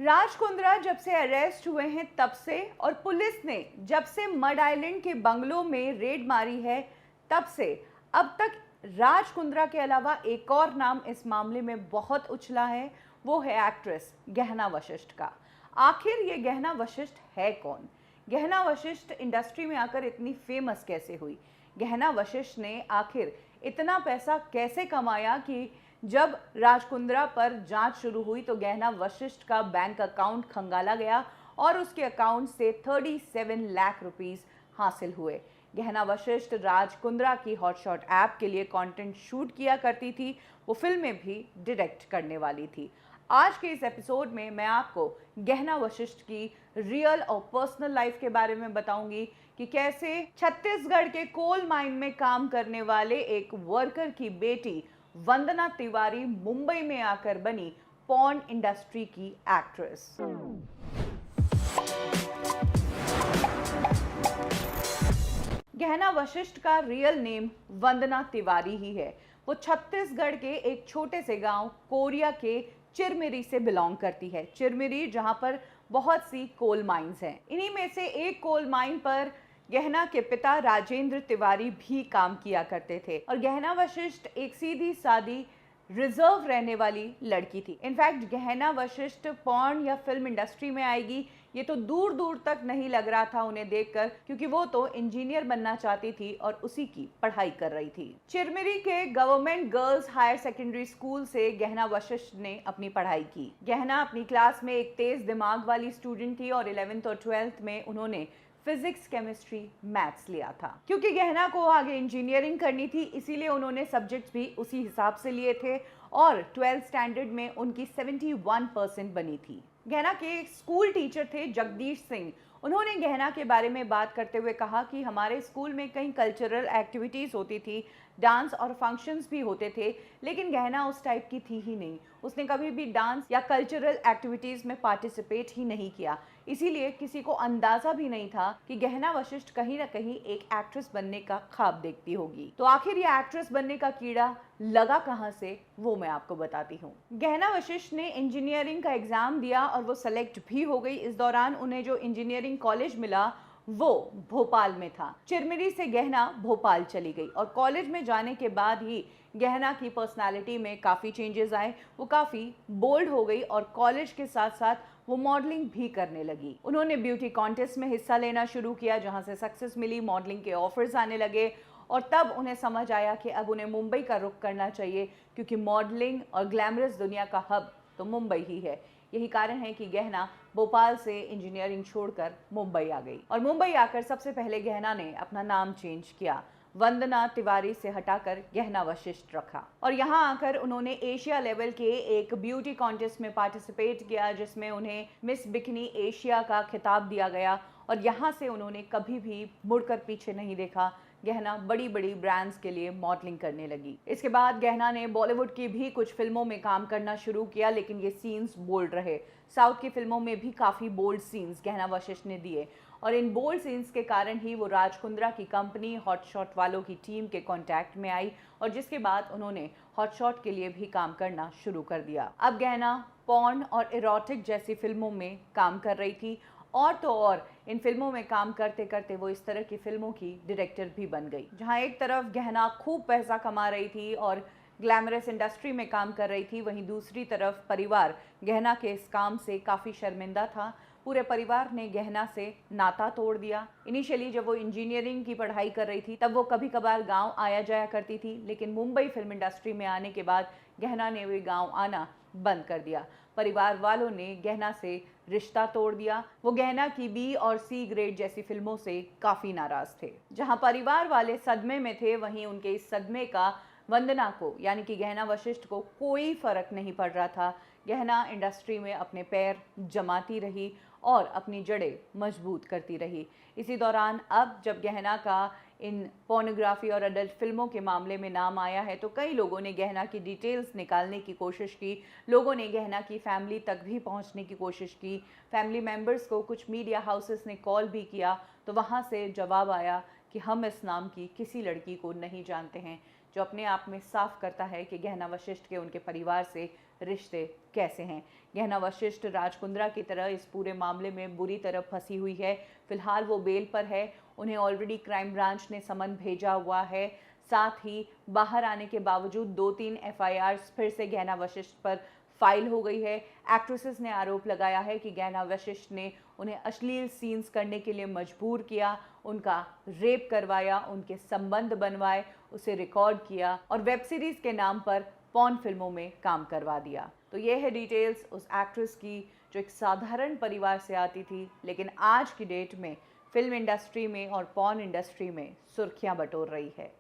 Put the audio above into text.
राज कुंद्रा जब से अरेस्ट हुए हैं तब से और पुलिस ने जब से मड आइलैंड के बंगलों में रेड मारी है तब से अब तक राज कुंद्रा के अलावा एक और नाम इस मामले में बहुत उछला है। वो है एक्ट्रेस गहना वशिष्ठ का। आखिर ये गहना वशिष्ठ है कौन? गहना वशिष्ठ इंडस्ट्री में आकर इतनी फेमस कैसे हुई? गहना वशिष्ठ ने आखिर इतना पैसा कैसे कमाया कि जब राज कुंद्रा पर जांच शुरू हुई तो गहना वशिष्ठ का बैंक अकाउंट खंगाला गया और उसके अकाउंट से 37 लाख रुपीस हासिल हुए। गहना वशिष्ठ राज कुंद्रा की हॉटशॉट ऐप के लिए कंटेंट शूट किया करती थी, वो फिल्में भी डायरेक्ट करने वाली थी। आज के इस एपिसोड में मैं आपको गहना वशिष्ठ की रियल और पर्सनल लाइफ के बारे में बताऊंगी कि कैसे छत्तीसगढ़ के कोल माइन में काम करने वाले एक वर्कर की बेटी वंदना तिवारी मुंबई में आकर बनी पॉर्न इंडस्ट्री की एक्ट्रेस। गहना वशिष्ठ का रियल नेम वंदना तिवारी ही है। वो छत्तीसगढ़ के एक छोटे से गांव कोरिया के चिरमिरी से बिलोंग करती है। चिरमिरी जहां पर बहुत सी कोल माइंस हैं। इन्हीं में से एक कोल माइन पर गहना के पिता राजेंद्र तिवारी भी काम किया करते थे और गहना वशिष्ठ एक सीधी सादी रिजर्व रहने वाली लड़की थी। इनफैक्ट गहना वशिष्ठ पॉर्न या फिल्म इंडस्ट्री में आएगी ये तो दूर दूर तक नहीं लग रहा था उन्हें देखकर, क्योंकि वो तो इंजीनियर बनना चाहती थी और उसी की पढ़ाई कर रही थी। चिरमिरी के government girls higher secondary school से गहना वशिष्ठ ने अपनी पढ़ाई की। गहना अपनी क्लास में एक तेज दिमाग वाली स्टूडेंट थी और 11th और 12th में उन्होंने फिजिक्स, केमिस्ट्री, मैथ्स लिया था। क्योंकि गहना को आगे इंजीनियरिंग करनी थी इसीलिए उन्होंने सब्जेक्ट्स भी उसी हिसाब से लिए थे और 12th स्टैंडर्ड में उनकी 71% बनी थी। गहना के स्कूल टीचर थे जगदीश सिंह। उन्होंने गहना के बारे में बात करते हुए कहा कि हमारे स्कूल में कई कल्चरल एक्टिविटीज़ होती थी, डांस और फंक्शंस भी होते थे, लेकिन गहना उस टाइप की थी ही नहीं। उसने कभी भी डांस या कल्चरल एक्टिविटीज़ में पार्टिसिपेट ही नहीं किया, इसीलिए किसी को अंदाज़ा भी नहीं था कि गहना वशिष्ठ कहीं ना कहीं एक एक्ट्रेस बनने का ख्वाब देखती होगी। तो आखिर ये एक्ट्रेस बनने का कीड़ा लगा कहाँ से, वो मैं आपको बताती हूँ। गहना वशिष्ठ ने इंजीनियरिंग का एग्ज़ाम दिया और वो सेलेक्ट भी हो गई। इस दौरान उन्हें जो इंजीनियरिंग कॉलेज मिला वो भोपाल में था। चिरमिरी से गहना भोपाल चली गई और कॉलेज में जाने के बाद ही गहना की पर्सनालिटी में काफ़ी चेंजेस आए। वो काफ़ी बोल्ड हो गई और कॉलेज के साथ साथ वो मॉडलिंग भी करने लगी। उन्होंने ब्यूटी कॉन्टेस्ट में हिस्सा लेना शुरू किया, जहां से सक्सेस मिली, मॉडलिंग के ऑफर्स आने लगे और तब उन्हें समझ आया कि अब उन्हें मुंबई का रुख करना चाहिए, क्योंकि मॉडलिंग और ग्लैमरस दुनिया का हब तो मुंबई ही है। यही कारण है कि गहना भोपाल से इंजीनियरिंग छोड़कर मुंबई आ गई और मुंबई आकर सबसे पहले गहना ने अपना नाम चेंज किया, वंदना तिवारी से हटाकर गहना वशिष्ठ रखा और यहाँ आकर उन्होंने एशिया लेवल के एक ब्यूटी कॉन्टेस्ट में पार्टिसिपेट किया, जिसमें उन्हें मिस बिकनी एशिया का खिताब दिया गया और यहाँ से उन्होंने कभी भी मुड़कर पीछे नहीं देखा। गहना बड़ी बड़ी ब्रांड्स के लिए मॉडलिंग करने लगी। इसके बाद गहना ने बॉलीवुड की भी कुछ फिल्मों में काम करना शुरू किया, लेकिन ये सीन्स बोल्ड रहे। साउथ की फिल्मों में भी काफ़ी बोल्ड सीन्स गहना वशिष्ठ ने दिए और इन बोल्ड सीन्स के कारण ही वो राज कुंद्रा की कंपनी हॉटशॉट वालों की टीम के कांटेक्ट में आई और जिसके बाद उन्होंने हॉटशॉट के लिए भी काम करना शुरू कर दिया। अब गहना पॉर्न और इरोटिक जैसी फिल्मों में काम कर रही थी और तो और इन फिल्मों में काम करते करते वो इस तरह की फिल्मों की डायरेक्टर भी बन गई, जहां एक तरफ गहना खूब पैसा कमा रही थी और ग्लैमरस इंडस्ट्री में काम कर रही थी, वहीं दूसरी तरफ परिवार गहना के इस काम से काफ़ी शर्मिंदा था। पूरे परिवार ने गहना से नाता तोड़ दिया। इनिशियली जब वो इंजीनियरिंग की पढ़ाई कर रही थी तब वो कभी कभार गांव आया जाया करती थी, लेकिन मुंबई फिल्म इंडस्ट्री में आने के बाद गहना ने वे गांव आना बंद कर दिया। परिवार वालों ने गहना से रिश्ता तोड़ दिया। वो गहना की बी और सी ग्रेड जैसी फिल्मों से काफ़ी नाराज़ थे। जहां परिवार वाले सदमे में थे, वहीं उनके इस सदमे का वंदना को यानी कि गहना वशिष्ठ को कोई फर्क नहीं पड़ रहा था। गहना इंडस्ट्री में अपने पैर जमाती रही और अपनी जड़ें मजबूत करती रही। इसी दौरान अब जब गहना का इन पोर्नोग्राफी और अडल्ट फिल्मों के मामले में नाम आया है तो कई लोगों ने गहना की डिटेल्स निकालने की कोशिश की। लोगों ने गहना की फैमिली तक भी पहुंचने की कोशिश की। फैमिली मेंबर्स को कुछ मीडिया हाउसेस ने कॉल भी किया तो वहां से जवाब आया कि हम इस नाम की किसी लड़की को नहीं जानते हैं, जो अपने आप में साफ करता है कि गहना वशिष्ठ के उनके परिवार से रिश्ते कैसे हैं। गहना वशिष्ठ राज कुंद्रा की तरह इस पूरे मामले में बुरी तरह फंसी हुई है। फिलहाल वो बेल पर है, उन्हें ऑलरेडी क्राइम ब्रांच ने समन भेजा हुआ है। साथ ही बाहर आने के बावजूद 2-3 एफआईआर्स फिर से गहना वशिष्ठ पर फाइल हो गई है। एक्ट्रेसेस ने आरोप लगाया है कि गहना वशिष्ठ ने उन्हें अश्लील सीन्स करने के लिए मजबूर किया, उनका रेप करवाया, उनके संबंध बनवाए, उसे रिकॉर्ड किया और वेब सीरीज के नाम पर पॉर्न फिल्मों में काम करवा दिया। तो ये है डिटेल्स उस एक्ट्रेस की जो एक साधारण परिवार से आती थी, लेकिन आज की डेट में फिल्म इंडस्ट्री में और पॉर्न इंडस्ट्री में सुर्खियां बटोर रही है।